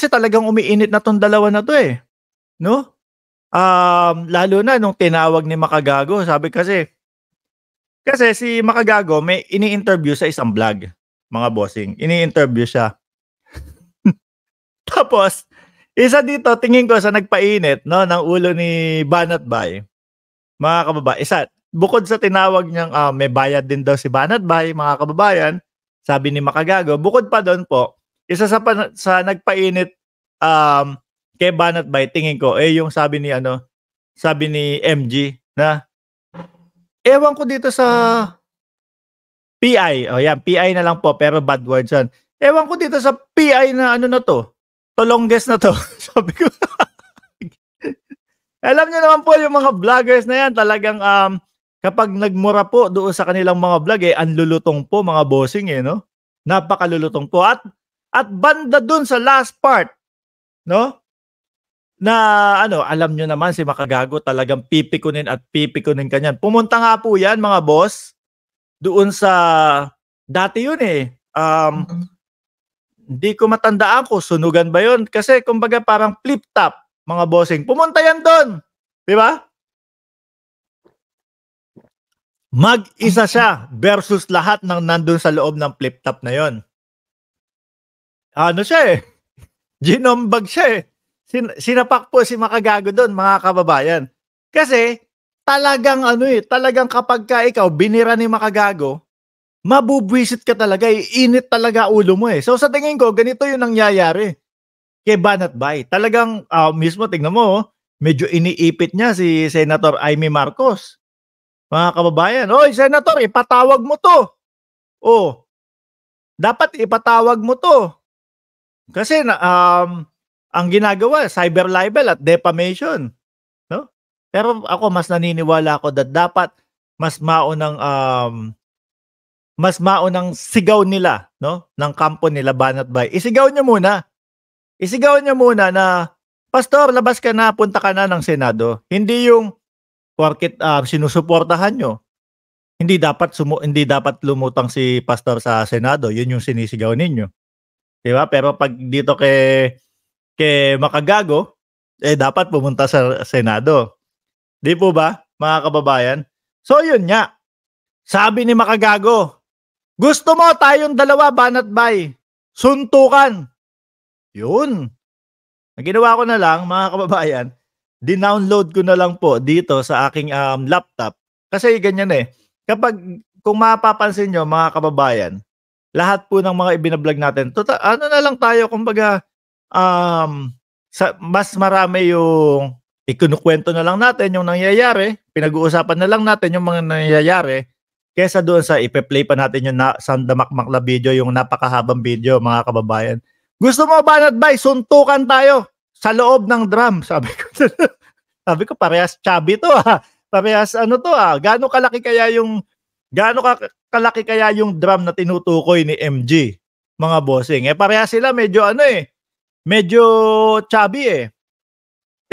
Kasi talagang umiinit na 'tong dalawa na 'to, eh, 'no? Lalo na nung tinawag ni Makagago sabi kasi si Makagago may ini-interview sa isang vlog, mga bossing, ini-interview siya. Tapos isa dito tingin ko sa nagpainit 'no, ng ulo ni Banat Bay, mga isa bukod sa tinawag niyang, may bayad din daw si Banat Bay, mga kababayan, sabi ni Makagago, bukod pa dun po, isa sa nagpainit, kay Banat Bay tingin ko, eh, yung sabi ni MG na, ewan ko dito sa PI, oh, yan PI na lang po pero bad words yan. Ewan ko dito sa PI na ano na 'to, tolongges na 'to, sabi ko. Alam niyo naman po yung mga vloggers na yan talagang, kapag nagmura po doon sa kanilang mga vlog, eh, ang lulutong po mga bossing, eh, 'no? Napakalulutong po at banda dun sa last part, 'no? Na ano, alam niyo naman si Makagago talagang pipikunin at pipikunin ka niyan. Pumunta nga po yan mga boss, doon sa dati yun, eh, hindi ko matandaan kung Sunugan ba yun, kasi kumbaga parang flip top, mga bossing. Pumunta yan dun, 'di ba? Mag-isa siya versus lahat ng nandun sa loob ng flip top na yon. Ano siya, eh, ginombag siya, eh. Sinapak po si Makagago doon, mga kababayan. Kasi talagang ano, eh, talagang kapagka ikaw binira ni Makagago, mabubwisit ka talaga, iinit talaga ulo mo, eh. So sa tingin ko ganito yung nangyayari kay Banat Bay. Talagang, mismo tingnan mo, oh, medyo iniipit niya si Senator Amy Marcos. Mga kababayan, "Hoy Senator, ipatawag mo 'to. Oh, dapat ipatawag mo 'to." Kasi ang ginagawa cyber libel at defamation, 'no? Pero ako mas naniniwala ako that dapat mas maunang sigaw nila, 'no, ng kampo nila Banat Bay. Isigaw niyo muna. Isigaw niyo muna na, "Pastor, labas ka na, punta ka na ng Senado." Hindi yung porket, sinusuportahan niyo, hindi dapat lumutang si pastor sa Senado, yun yung sinisigaw ninyo, 'di ba? Pero 'pag dito kay Makagago, eh, dapat pumunta sa Senado. 'Di po ba, mga kababayan? So yun nga, sabi ni Makagago, "Gusto mo tayong dalawa, Banat Bay, suntukan." Yun. Ang ginawa ko na lang, mga kababayan, dinownload ko na lang po dito sa aking, laptop. Kasi ganyan, eh, kung mapapansin niyo mga kababayan, lahat po ng mga ibina-vlog natin ano na lang tayo kumbaga, mas marami yung ikinukuwento na lang natin yung nangyayari, pinag-uusapan na lang natin yung mga nangyayari, kaysa doon sa ipe-play pa natin yung sandamakmak na video, yung napakahabang video, mga kababayan. "Gusto mo Banat Bay, suntukan tayo sa loob ng drum," sabi ko. Sabi ko parehas chubby 'to, parehas ano 'to, kalaki kaya yung drum na tinutukoy ni MG, mga bossing. Eh, parehas sila medyo ano, eh, medyo chubby, eh.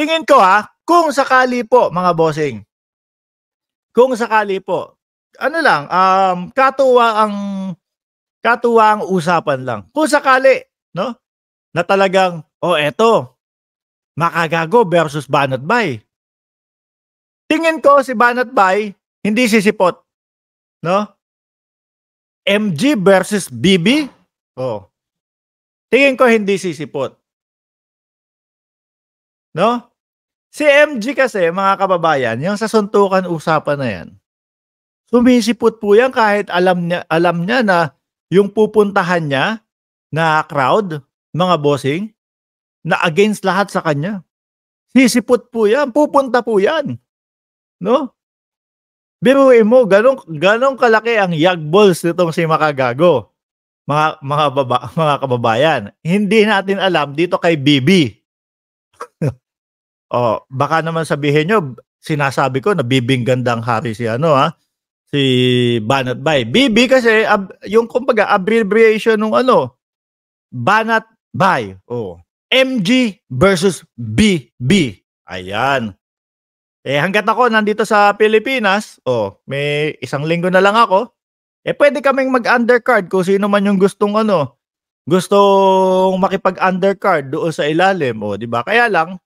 Tingin ko, kung sakali po mga bossing, kung sakali po, ano lang, katuwaang usapan lang. Kung sakali, 'no, na talagang, "Oh, eto, Makagago versus Banat Bay." Tingin ko si Banat Bay hindi sisipot, 'no? MG versus BB, oh, tingin ko hindi sisipot, 'no? Si MG kasi mga kababayan, yung sa suntukan usapan na yan, sumisipot po yan kahit alam niya na yung pupuntahan niya na crowd, mga bossing, na against lahat sa kanya. Sisipot po yan, pupunta po yan, 'no? Biruin mo ganong kalaki ang yagballs nitong si Makagago, mga kababayan. Hindi natin alam dito kay BB. Oh, baka naman sabihin niyo sinasabi ko na bibinggandang hari si si Banat Bay. BB kasi yung kumbaga abbreviation nung Banat Bay. Oh, MG versus BB. Ayan. Eh, hangga't ako nandito sa Pilipinas, may 1 linggo na lang ako, eh, pwede kaming mag-undercard kung sino man yung gustong gustong makipag-undercard doon sa ilalim, oh, 'di ba? Kaya lang,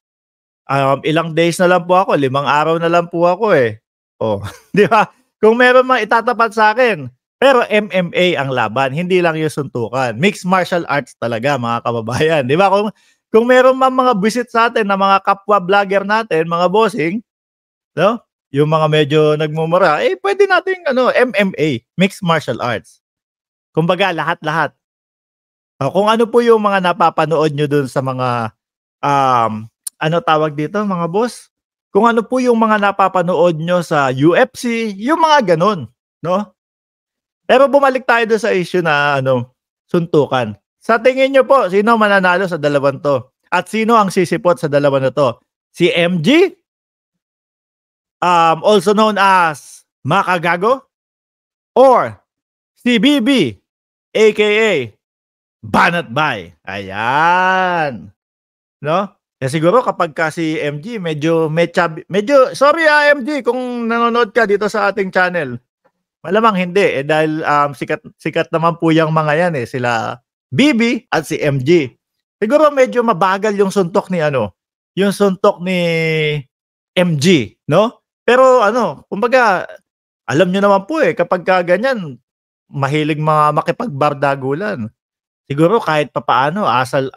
ilang days na lang po ako, 5 araw na lang po ako, eh. Oh, 'di ba? Kung meron mang itatapat sa'kin, pero MMA ang laban, hindi lang yung suntukan. Mixed martial arts talaga, mga kababayan, 'di ba? Kung meron mang mga buwisit sa'tin na mga kapwa vlogger natin, mga bossing, 'no, yung mga medyo nagmumura, eh, puwede nating ano, MMA, mixed martial arts. Kumbaga lahat-lahat. Kung ano po yung mga napapanood niyo dun sa mga, ano tawag dito mga boss? Kung ano po yung mga napapanood niyo sa UFC, yung mga gano'n, 'no? Pero bumalik tayo dun sa issue na ano, suntukan. Sa tingin niyo po, sino mananalo sa dalawang 'to? At sino ang sisipot sa dalawa na 'to? Si MG, also known as Makagago, or si BB, AKA Banat Bay? Ayan, 'no? Eh, siguro kapagka si MG medyo sorry, MG kung nanonood ka dito sa ating channel. Malamang hindi, eh, dahil, sikat sikat naman po yang mga yan, eh, sila BB at si MG. Siguro medyo mabagal yung suntok ni ano, yung suntok ni MG, 'no? Pero ano, kumbaga alam niyo naman po, eh, kapagka ganyan mahilig mga makipagbardagulan. Siguro kahit papaano asal,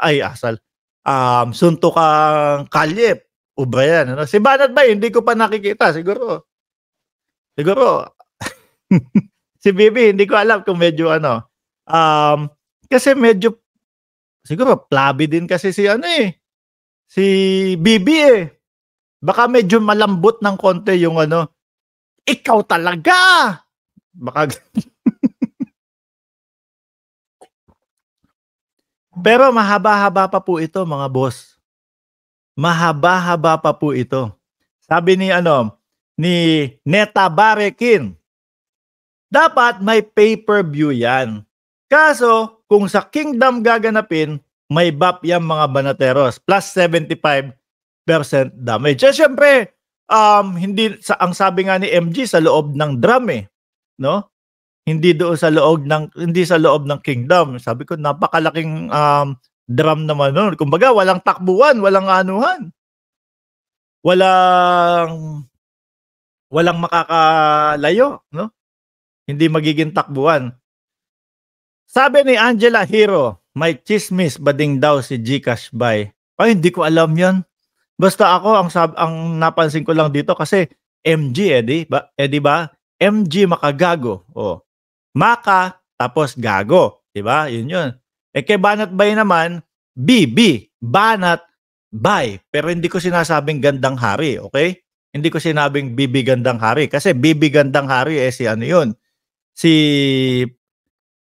suntok ang kalye, ubra yan ano. Si Banat Bay hindi ko pa nakikita, siguro siguro si Bibi hindi ko alam kung medyo ano, kasi medyo siguro flabby din kasi si ano, eh, si Bibi, eh. Baka medyo malambot ng konti yung ano, "Ikaw talaga!" Baka pero mahaba-haba pa po ito mga boss. Mahaba-haba pa po ito. Sabi ni ano, ni Neta Barekin, dapat may pay-per-view yan. Kaso, kung sa Kingdom gaganapin, may BAP yang mga banateros, plus 75% damage. Eh, siyempre, hindi ang sabi nga ni MG sa loob ng drum, eh, 'no? Hindi sa loob ng Kingdom. Sabi ko napakalaking, drum naman nun. Kumbaga walang takbuhan, walang anuhan, walang walang makakalayo, 'no? Hindi magiging takbuhan. Sabi ni Angela Hero, may tsismis ba ding daw si GCash buy? Ay, hindi ko alam 'yan. Basta ako ang napansin ko lang dito kasi MG, eh, 'di ba? MG Makagago, oh. Maka tapos Gago, 'di ba? 'Yun. Eh, kay Banat Bay naman, BB, Banat Bay. Pero hindi ko sinasabing Gandang Hari, okay? Hindi ko sinabing BB Gandang Hari kasi BB Gandang Hari, eh, si ano 'yun, si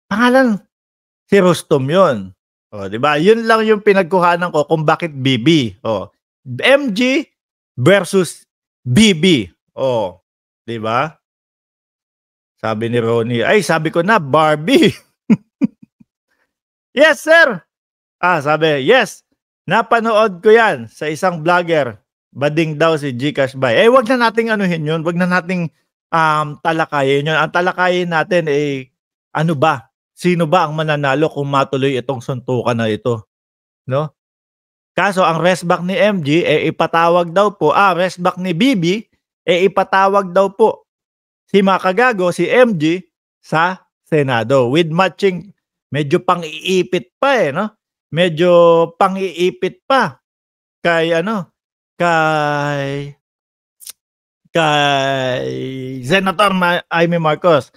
pangalan si Rustom 'yun. Oh, 'di ba? 'Yun lang yung pinagkuhanan ko kung bakit BB, oh. MG versus BB, oh, 'di ba? Sabi ni Ronnie, ay sabi ko na Barbie. Yes, sir. Sabi, yes, napanood ko 'yan sa isang vlogger. Bading daw si GCash buy. Eh, wag na nating anuhin 'yun, wag na nating, talakayin 'yun. Ang talakayin natin, eh, ano ba, sino ba ang mananalo kung matuloy itong suntukan na ito, 'no? Kaso ang restback ni MG, eh, restback ni BB, eh, ipatawag daw po si Makagago, si MG sa Senado with matching, medyo pang-iipit pa, eh, 'no? Medyo pang-iipit pa kay ano, kay kay Senator Amy Marcos.